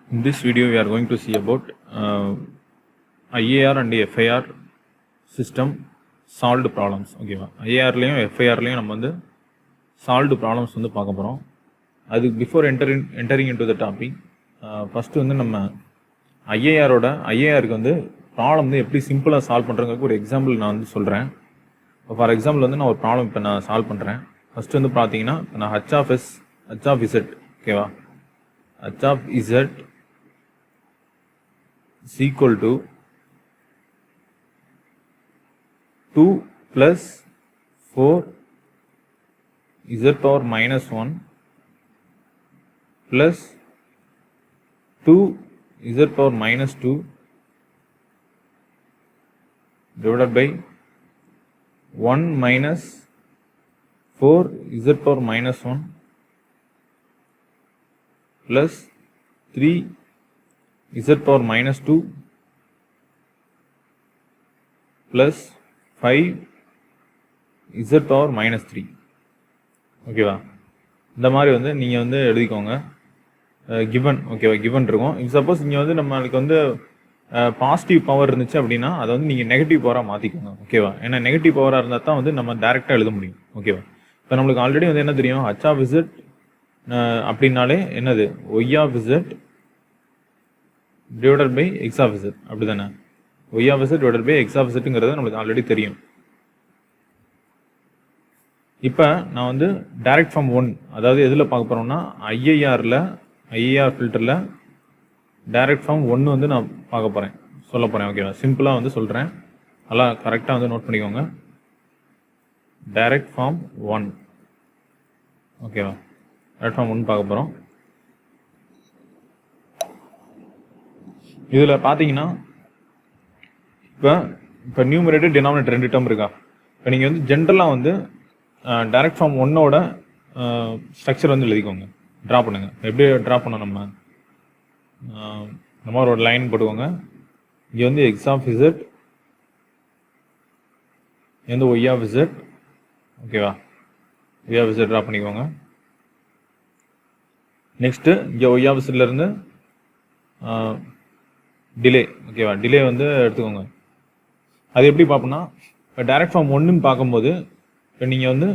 In this video, we are going to see about IAR and FIR system solved problems. Okay, IAR லையும் FIR லையும் நம்ம வந்து solved problems வந்து பார்க்க போகிறோம். அது before entering into the topic, first வந்து நம்ம ஐஏஆருக்கு வந்து ப்ராப்ளம் வந்து எப்படி சிம்பிளாக சால்வ் பண்ணுறதுக்கு ஒரு எக்ஸாம்பிள் நான் வந்து சொல்கிறேன். இப்போ ஃபார் எக்ஸாம்பிள் வந்து நான் ஒரு ப்ராப்ளம் இப்போ நான் சால்வ் பண்ணுறேன். ஃபஸ்ட்டு வந்து பார்த்தீங்கன்னா இப்போ நான் ஹச் ஆஃப் இசட் ஓகேவா, H of Z is equal to 2 plus 4 z power minus 1 plus 2 z power minus 2 divided by 1 minus 4 z power minus 1 plus 3 z power minus 2 plus 5 z power minus 3. ஓகேவா, இந்த மாதிரி வந்து நீங்கள் வந்து எழுதிக்கோங்க. Given ஓகேவா, given இருக்கும். இப்போ சப்போஸ் இங்கே வந்து நம்மளுக்கு வந்து பாசிட்டிவ் பவர் இருந்துச்சு அப்படின்னா அதை வந்து நீங்கள் நெகட்டிவ் பவராக மாற்றிக்கோங்க. ஓகேவா, ஏன்னா நெகட்டிவ் பவராக இருந்தால் தான் வந்து நம்ம டேரெக்டாக எழுத முடியும். ஓகேவா, இப்போ நம்மளுக்கு ஆல்ரெடி வந்து என்ன தெரியும், ஹச் ஆஃப் இசட் அப்படின்னாலே என்னது, Y of Z divided by X of Z, அப்படி தானே. Y of Z divided by X of இசட்டுங்கிறது நம்மளுக்கு ஆல்ரெடி தெரியும். இப்போ நான் வந்து டைரக்ட் ஃபார்ம் 1, அதாவது எதில் பார்க்க போகிறோம்னா ஐஏஆர் ஃபில்டரில் டைரக்ட் ஃபார்ம் 1 வந்து நான் பார்க்க போகிறேன், சொல்ல போகிறேன். ஓகேவா, சிம்பிளாக வந்து சொல்கிறேன், நல்லா கரெக்டாக வந்து நோட் பண்ணிக்கோங்க. டைரக்ட் ஃபார்ம் 1 ஓகேவா, டைரக்ட் ஃபார்ம் 1 பார்க்க போகிறோம். இதில் பார்த்தீங்கன்னா இப்போ நியூமரேட்டர் டினாமினேட்டர் 2 டேர்ம் இருக்கா. இப்போ நீங்கள் வந்து ஜென்ரலாக வந்து டைரக்ட் ஃபார்ம் 1ஓட ஸ்ட்ரக்சர் வந்து எழுதிக்கோங்க, ட்ரா பண்ணுங்கள். எப்படி ட்ரா பண்ணோம், நம்ம ஒரு லைன் போட்டுக்கோங்க. இங்கே வந்து எக்ஸ் ஆஃப் இசட், இங்கே வந்து ஒய் ஆஃப் இசட். ஓகேவா, ஒய் ஆஃப் இசட் ட்ரா பண்ணிக்கோங்க. நெக்ஸ்ட்டு இங்கே ஒய் ஆஃப் இசட்லேருந்து டிலே. ஓகேவா, டிலே வந்து எடுத்துக்கோங்க. அது எப்படி பார்ப்போம்னா, இப்போ டைரக்ட் ஃபார்ம் 1ன்னு பார்க்கும்போது இப்போ நீங்கள் வந்து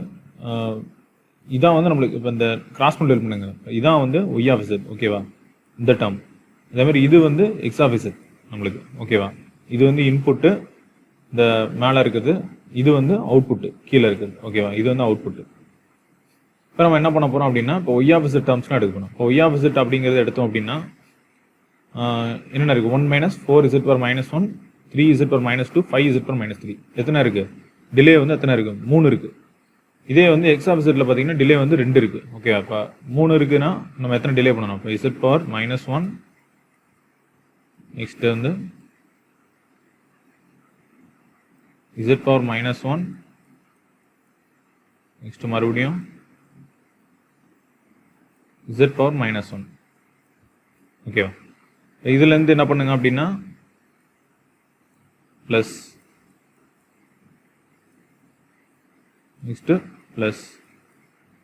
இதான் வந்து நம்மளுக்கு இப்போ இந்த கிராஸ் மல்டிபிள் பண்ணுங்க, இதான் வந்து ஒய் ஆஃப் இசட். ஓகேவா, இந்த டேர்ம். அதேமாதிரி இது வந்து எக்ஸ் ஆஃப் இசட் நம்மளுக்கு. ஓகேவா, இது வந்து இன்புட்டு, இந்த மேலே இருக்குது, இது வந்து அவுட்புட்டு கீழே இருக்குது. ஓகேவா, இது வந்து அவுட்புட்டு. இப்போ நம்ம என்ன பண்ண போகிறோம் அப்படின்னா, இப்போ ஒய் ஆஃப் இசட் டேர்ம்ஸ்லாம் எடுக்கணும். இப்போ ஒய் ஆஃப் இசட் அப்படிங்கிறது எடுத்தோம் அப்படின்னா என்னென்ன இருக்குது, 1 minus 4 z power minus 1, 3 z power minus 2, 5 z power minus 3. எத்தனை இருக்குது, டிலே வந்து எத்தனை இருக்குது, 3 இருக்குது. இதே வந்து எக்ஸ் ஆஃப் இசட்டில் பார்த்தீங்கன்னா டிலே வந்து 2 இருக்குது. ஓகே, அப்போ 3 இருக்குன்னா நம்ம எத்தனை டிலே பண்ணணும், இப்போ z power minus 1, நெக்ஸ்ட் வந்து z power minus 1, நெக்ஸ்ட் மறுபடியும் z power minus 1. ஓகேவா, இதுலேருந்து என்ன பண்ணுங்க அப்படின்னா ப்ளஸ், நெக்ஸ்ட்டு ப்ளஸ்.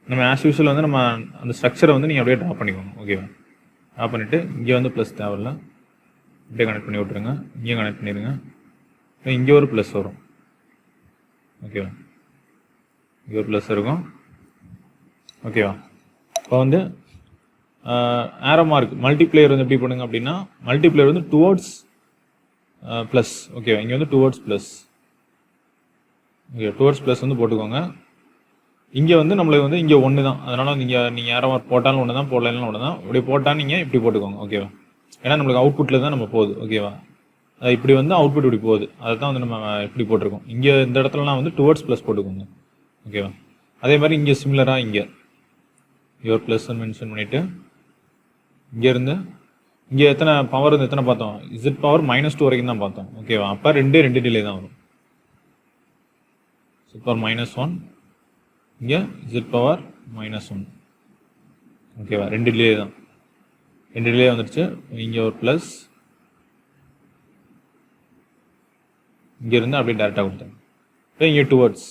நம்ம ஆஸ் யூஸ்வல் வந்து நம்ம அந்த ஸ்ட்ரக்சரை வந்து நீங்கள் அப்படியே ட்ரா பண்ணிக்கோங்க. ஓகேவா, ட்ரா பண்ணிவிட்டு இங்கே வந்து ப்ளஸ் தேவையில்ல, அப்படியே கனெக்ட் பண்ணி விட்ருங்க. இங்கேயும் கனெக்ட் பண்ணிடுங்க. இங்கே ஒரு ப்ளஸ் வரும். ஓகேவா, இங்கே ஒரு ப்ளஸ் இருக்கும். ஓகேவா, இப்போ வந்து ஆரோ மார்க் மல்டிப்ளேயர் வந்து எப்படி பண்ணுங்க அப்படின்னா, மல்டிப்ளேயர் வந்து டுவோர்ட்ஸ் ப்ளஸ். ஓகேவா, இங்கே வந்து towards plus. Okay, towards plus வந்து போட்டுக்கோங்க. இங்கே வந்து நம்மளுக்கு வந்து இங்கே 1 தான், அதனால் நீங்கள் ஆரோ மார்க் போட்டாலும் 1 தான், போடலாம் 1 தான். இப்படி போட்டால் நீங்கள் இப்படி போட்டுக்கோங்க. ஓகேவா, ஏன்னா நம்மளுக்கு அவுட்புட்டில் தான் நம்ம போகுது. ஓகேவா, அது இப்படி வந்து அவுட்புட் இப்படி போகுது, அதை தான் வந்து நம்ம இப்படி போட்டிருக்கோம். இங்கே இந்த இடத்துலலாம் வந்து டுவோர்ட்ஸ் ப்ளஸ் போட்டுக்கோங்க. ஓகேவா, அதே மாதிரி இங்கே சிமிலராக இங்கே யுவர் ப்ளஸ்ன்னு மென்ஷன் பண்ணிவிட்டு இங்கேருந்து இங்கே எத்தனை பவர் இருந்து எத்தனை பார்த்தோம், இசட் பவர் -2 வரைக்கும் தான் பார்த்தோம். ஓகேவா, அப்போ 2 டிலே தான் வரும். இசட் பவர் -1, இங்கே இசட் பவர் -1. ஓகேவா, 2 டிலே தான், 2 டிலே வந்துடுச்சு. இங்கே ஒரு ப்ளஸ், இங்கேருந்து அப்படியே டேரெக்டாக கொடுத்தாங்க. இப்போ இங்கே டுவர்ட்ஸ்.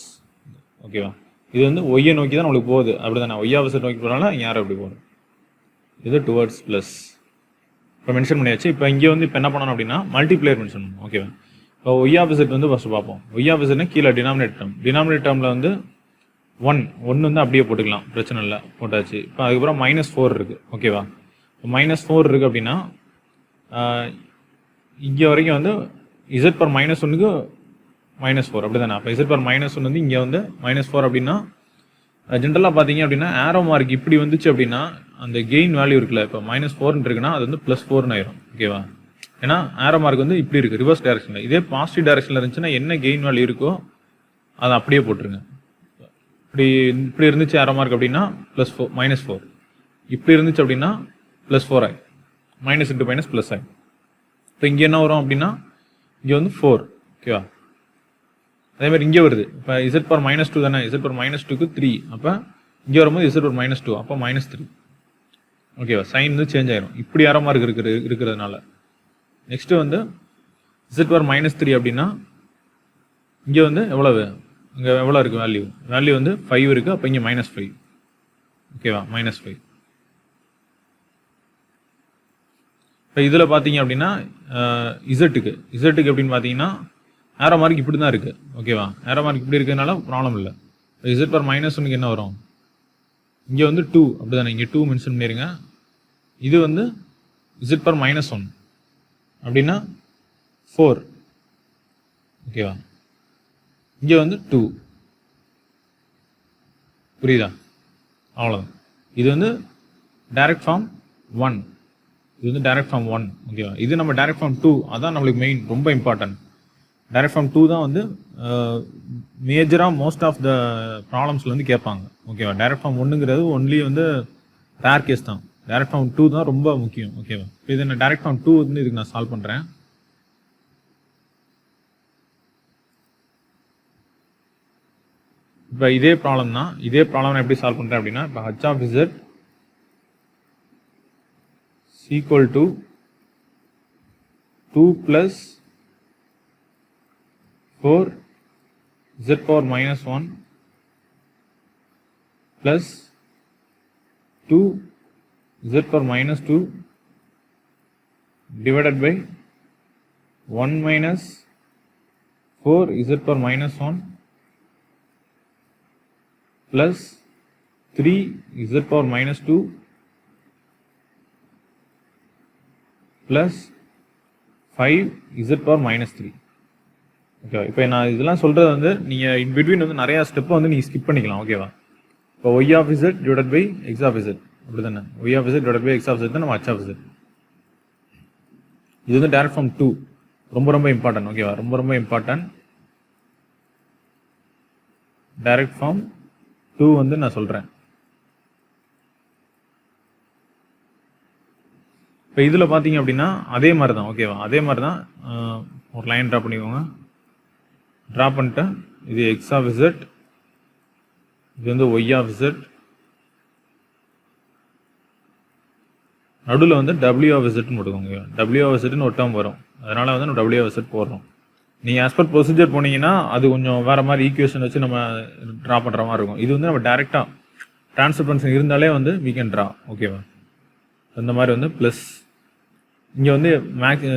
ஓகேவா, இது வந்து ஒய்யை நோக்கி தான் நம்மளுக்கு போகுது, அப்படி தானே. ஒய்யா இசட் நோக்கி போகிறனால யாரும் அப்படி போகணும். இது டுவர்ட்ஸ் ப்ளஸ். இப்போ மென்ஷன் பண்ணியாச்சு. இப்போ இங்கே வந்து இப்போ என்ன பண்ணணும் அப்படின்னா மல்டிப்ளேயர் மென்ஷன் பண்ணணும். ஓகேவா? இப்போ ஒய் ஆஃப் இசட் வந்து ஃபஸ்ட்டு பார்ப்போம். ஒய் ஆஃப் இசட்னா கீழே டினாமினேட் டேர்மில் வந்து 1 வந்து அப்படியே போட்டுக்கலாம், பிரச்சனை இல்லை, போட்டாச்சு. இப்போ அதுக்கப்புறம் -4 இருக்குது. ஓகேவா? இப்போ -4 இருக்குது அப்படின்னா இங்கே வரைக்கும் வந்து இசட் பர் -1க்கு -4 அப்படி தானே? அப்போ இசட் பர் -1 வந்து இங்கே வந்து -4 அப்படின்னா ஜென்ரலாக பார்த்தீங்க அப்படின்னா ஆரோ மார்க் இப்படி வந்துச்சு அப்படின்னா அந்த கெயின் வேல்யூ இருக்குல்ல, இப்போ -4 இருக்குன்னா அது வந்து +4 ஆயிரும். ஓகேவா? ஏன்னா ஆரோ மார்க் வந்து இப்படி இருக்குது, ரிவர்ஸ் டைரக்ஷனில். இதே பாசிட்டிவ் டைரக்ஷனில் இருந்துச்சுன்னா என்ன கெயின் வேல்யூ இருக்கோ அதை அப்படியே போட்டுருங்க. இப்படி இருந்துச்சு ஆரோ மார்க் அப்படின்னா -4. இப்படி இருந்துச்சு அப்படின்னா +4 ஆகும். மைனஸ் இன்ட்டு மைனஸ் ப்ளஸ் ஆகும். இப்போ இங்கே என்ன வரும் அப்படின்னா இங்கே வந்து 4. ஓகேவா? அதே மாதிரி இங்கே வருது. இப்போ இசட் பர் -2 தானே? இசட் பர் -2க்கு 3. அப்போ இங்கே வரும்போது இசட் பர் -2 அப்போ -3. ஓகேவா? சைன் வந்து சேஞ்ச் ஆயிரும் இப்படி ஆரோ மார்க் இருக்கிறதுனால. நெக்ஸ்ட்டு வந்து இசட் பர் -3 அப்படின்னா இங்கே வந்து எவ்வளவு, இங்கே எவ்வளோ இருக்குது வேல்யூ வந்து 5 இருக்குது. அப்போ இங்கே -5. ஓகேவா? -5. இப்போ இதில் பார்த்தீங்க அப்படின்னா இசட்டுக்கு எப்படின்னு பார்த்தீங்கன்னா ஆரோ மார்க் இப்படி தான் இருக்குது. ஓகேவா? ஆரோ மார்க் இப்படி இருக்கிறதுனால ப்ராப்ளம் இல்லை. இப்போ இசட் பர் -1க்கு என்ன வரும்? இங்கே வந்து 2 அப்படி தானே? இங்கே 2 மென்ஷன் பண்ணிடுங்க. இது வந்து இசட் பர் -1 அப்படின்னா 4. ஓகேவா? இங்கே வந்து 2. புரியுதா? அவ்வளோதான். இது வந்து டைரக்ட் ஃபார்ம் 1. இது வந்து டைரக்ட் ஃபார்ம் 1. ஓகேவா? இது நம்ம டைரக்ட் ஃபார்ம் 2 அதான் நம்மளுக்கு மெயின், ரொம்ப இம்பார்ட்டன்ட். டைரக்ட் ஃபார்ம் 2 தான் வந்து மேஜராக மோஸ்ட் ஆஃப் த ப்ராப்ளம்ஸில் வந்து கேட்பாங்க. ஓகேவா? டைரக்ட் ஃபார்ம் 1ங்கிறது ஒன்லி வந்து ரேர் கேஸ் தான். டைரக்ட் ஃபார்ம் 2 தான் ரொம்ப முக்கியம். ஓகேவா? இப்போ இது நான் டைரக்ட் ஃபார்ம் 2 வந்து இதுக்கு நான் சால்வ் பண்ணுறேன். இப்போ இதே ப்ராப்ளம் நான் எப்படி சால்வ் பண்ணுறேன் அப்படின்னா, இப்போ h of z equal to 2 plus 4 z power -1 plus 2 z power -2 divided by 1 minus 4 z power -1 plus 3 z power -2 plus 5 z power -3. ஓகேவா? இப்போ நான் இதெல்லாம் சொல்கிறது வந்து நீங்கள் இன் பிட்வீன் வந்து நிறையா ஸ்டெப்பை வந்து நீங்கள் ஸ்கிப் பண்ணிக்கலாம். ஓகேவா? இப்போ Y of Z divided by X of Z அப்படி தானே? Y of Z divided by X of Z தான் நம்ம ஹச் ஆஃப் இசட். இது வந்து டைரக்ட் ஃபார்ம் 2 ரொம்ப இம்பார்ட்டன்ட். ஓகேவா? ரொம்ப இம்பார்ட்டன்ட். டைரக்ட் ஃபார்ம் 2 வந்து நான் சொல்கிறேன். இப்போ இதில் பார்த்தீங்க அப்படின்னா அதே மாதிரி தான். ஓகேவா? அதே மாதிரி தான். ஒரு லைன் ட்ரா பண்ணிக்கோங்க. ட்ரா பண்ணிட்டு இது எக்ஸ் ஆஃப் இசட், இது வந்து ஒய் ஆஃப் இசட், நடுவில் வந்து டபிள்யூ ஆஃப் இசட்னு போட்டுக்கோங்க. டபிள்யூ ஆஃப் இசட்னு ஒரு டேர்ம் வரும், அதனால் வந்து நம்ம டபிள்யூ ஆஃப் இசட் போடுறோம். நீங்கள் ஆஸ் பர் ப்ரொசீஜர் போனீங்கன்னா அது கொஞ்சம் வேறு மாதிரி ஈக்குவேஷன் வச்சு நம்ம ட்ரா பண்ணுற மாதிரி இருக்கும். இது வந்து நம்ம டேரெக்டாக ட்ரான்ஸ்ஃபர் ஃபங்க்ஷன் இருந்தாலே வந்து வீ கேன் ட்ரா. ஓகேவா? இந்த மாதிரி வந்து ப்ளஸ் இங்கே வந்து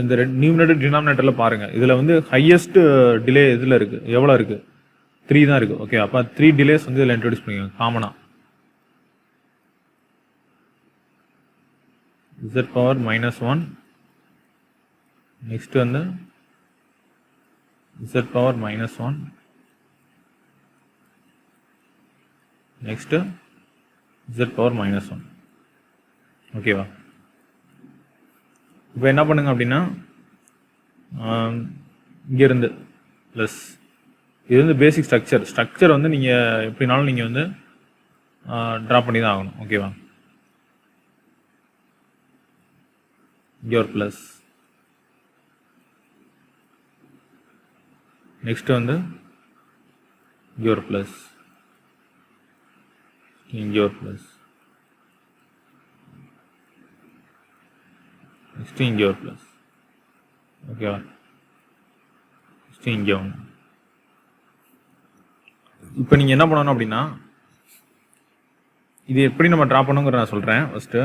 இந்த நியூமினேட்டர் டினாமினேட்டரில் பாருங்கள். இதில் வந்து ஹையஸ்ட் டிலே இதில் இருக்குது, எவ்வளோ இருக்குது? 3 தான் இருக்குது. ஓகே, அப்போ 3 டிலேஸ் வந்து இதில் இன்ட்ரடியூஸ் பண்ணிக்கோங்க காமனாக. z பவர் -1, நெக்ஸ்ட் வந்து z power -1, next z power -1. ஓகேவா? இப்போ என்ன பண்ணுங்க அப்படின்னா இங்கேருந்து ப்ளஸ் இது வந்து பேசிக் ஸ்ட்ரக்சர் வந்து நீங்கள் எப்படினாலும் நீங்கள் வந்து ட்ரா பண்ணி தான் ஆகணும். ஓகேவா? இங்கே ஒரு ப்ளஸ், நெக்ஸ்ட் வந்து இங்கே ஒரு ப்ளஸ், இங்கே ஒரு ப்ளஸ், நெக்ஸ்ட் இங்கே ஒரு ப்ளஸ். ஓகேவா? நெக்ஸ்ட் இங்கே ஒன்று. இப்போ நீங்கள் என்ன பண்ணணும் அப்படின்னா இது எப்படி நம்ம ட்ரா பண்ணுங்கிற நான் சொல்கிறேன். ஃபஸ்ட்டு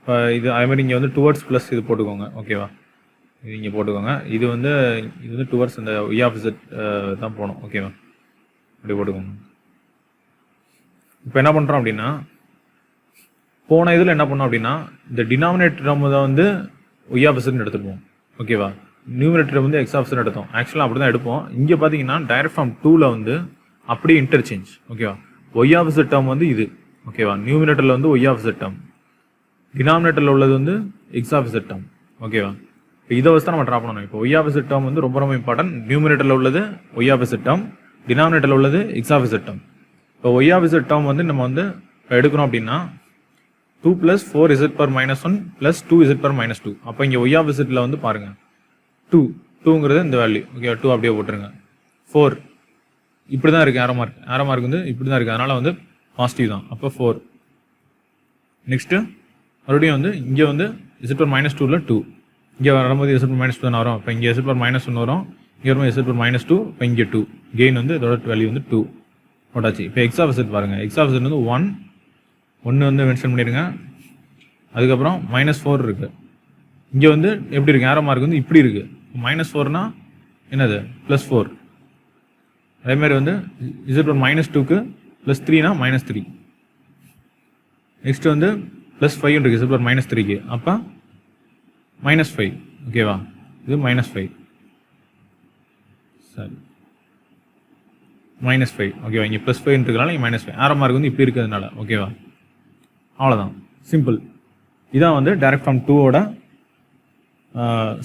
இப்போ இது அதேமாதிரி இங்கே வந்து டுவர்ட்ஸ் ப்ளஸ் இது போட்டுக்கோங்க. ஓகேவா? இது இங்கே போட்டுக்கோங்க. இது வந்து டுவர்ட்ஸ் இந்த y ஆஃப் z தான் போகணும். ஓகேவா? அப்படி போட்டுக்கோங்க. இப்போ என்ன பண்ணுறோம் அப்படின்னா, போன இதில் என்ன பண்ணோம் அப்படின்னா, இந்த டினாமினேட்டர் நம்ம தான் வந்து y ஆஃப் zன்னு எடுத்துப்போம். ஓகேவா? நியூமினேட்டர் வந்து x ஆஃப் z எடுத்தோம். ஆக்சுவலாக அப்படி தான் எடுப்போம். இங்கே பார்த்தீங்கன்னா டைரக்ட் ஃபார்ம் 2ல் வந்து அப்படியே இன்டர்சேஞ்ச். ஓகேவா? y ஆஃப் z டேர்ம் வந்து இது. ஓகேவா? நியூமினேட்டரில் வந்து y ஆஃப் z டேர்ம், டினாமினேட்டரில் உள்ளது வந்து x ஆஃப் z டேர்ம். ஓகேவா? இப்போ இதை வச்சு தான் நம்ம ட்ரா பண்ணணும். இப்போ y ஆஃப் z டேர்ம் வந்து ரொம்ப ரொம்ப இம்பார்ட்டன்ட். நியூமினேட்டரில் உள்ளது y ஆஃப் z டேர்ம், டினாமினேட்டரில் உள்ளது x ஆஃப் z டேர்ம். இப்போ y ஆஃப் z டேர்ம் வந்து நம்ம வந்து எடுக்கிறோம் அப்படின்னா 2 + 4z ⁻ -1 + 2z ⁻ -2. அப்போ இங்கே y ஆஃப் zல வந்து பாருங்கள் 2ங்கிறது இந்த வேல்யூ. ஓகே, 2 அப்படியே போட்டுருங்க. 4 இப்படி தான் இருக்குது. ஆரோ மார்க் வந்து இப்படி தான் இருக்குது. அதனால் வந்து பாசிட்டிவ் தான். அப்போ 4. நெக்ஸ்ட்டு மறுபடியும் வந்து இங்கே வந்து z ⁻ -2ல் 2. இங்கே வரும்போது z ⁻ -2 தான் வரும். இப்போ இங்கே z ⁻ -1 வரும். இங்கே வரும்போது z ⁻ -2. இப்போ இங்கே 2. கெயின் வந்து இதோட வேல்யூ வந்து 2 போட்டாச்சு. இப்போ x ஆஃப் z பாருங்கள். x ஆஃப் z வந்து 1 வந்து மென்ஷன் பண்ணிடுங்க. அதுக்கப்புறம் -4 இருக்குது. இங்கே வந்து எப்படி இருக்குது? ஆரோ மார்க் வந்து இப்படி இருக்குது. -4னா என்னது? +4. அதேமாதிரி வந்து z ⁻ -2க்கு +3னா -3. நெக்ஸ்ட் வந்து +5 இருக்குது z ⁻ -3க்கு. அப்போ -5. ஓகேவா? இது -5. சரி, -5. ஓகேவா? இங்கே +5 இருக்கிறதுனால இங்கே -5. ஆரோ மார்க் வந்து இப்படி இருக்கிறதுனால. ஓகேவா? அவ்வளோதான், சிம்பிள். இதான் வந்து டைரக்ட் ஃபார்ம் 2ஓட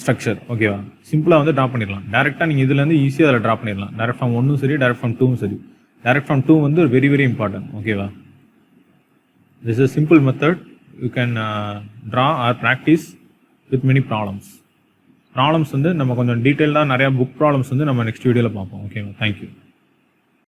ஸ்ட்ரக்சர். ஓகேவா? சிம்பிளாக வந்து ட்ரா பண்ணிடலாம். டேரெக்டாக நீங்கள் இதுலேருந்து ஈஸியாக அதில் ட்ரா பண்ணிடலாம். டைரக்ட் ஃபார்ம் 1ம் சரி, டைரக்ட் ஃபார்ம் 2ம் சரி. டைரக்ட் ஃபார்ம் 2 வந்து வெரி வெரி இம்பார்ட்டன்ட். ஓகேவா? This is simple method. You can draw R practice with many problems வந்து நம்ம கொஞ்சம் டீட்டெயிலாக நிறையா புக் ப்ராப்ளம்ஸ் வந்து நம்ம நெக்ஸ்ட் வீடியோவில் பார்ப்போம். ஓகேவா? தேங்க்யூ.